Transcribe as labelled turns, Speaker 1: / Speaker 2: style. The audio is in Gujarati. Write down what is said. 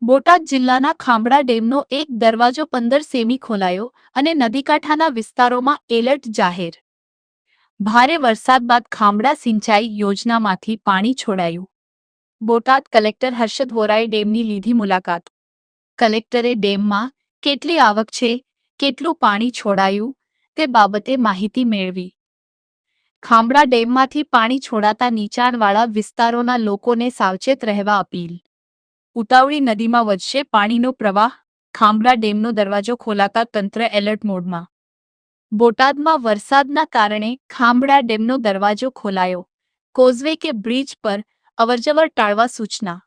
Speaker 1: બોટાદ જિલ્લાના ખાંભડા ડેમનો એક દરવાજો 15 સેમી ખોલાયો અને નદીકાંઠાના વિસ્તારોમાં એલર્ટ જાહેર. ભારે વરસાદ બાદ ખાંભડા સિંચાઈ યોજનામાંથી પાણી છોડાયું. બોટાદ કલેક્ટર હર્ષદ વોરાએ ડેમની લીધી મુલાકાત. કલેક્ટરે ડેમમાં કેટલી આવક છે, કેટલું પાણી છોડાયું તે બાબતે માહિતી મેળવી. ખાંભડા ડેમમાંથી પાણી છોડાતા નીચાણવાળા વિસ્તારોના લોકોને સાવચેત રહેવા અપીલ. ઉતાવળી નદીમાં વધશે પાણીનો પ્રવાહ, ખાંભડા ડેમનો દરવાજો ખોલાતા તંત્ર એલર્ટ મોડમાં. બોટાદમાં વરસાદના કારણે ખાંભડા ડેમનો દરવાજો ખોલાયો. કોઝવે કે બ્રિજ પર અવરજવર ટાળવા સૂચના.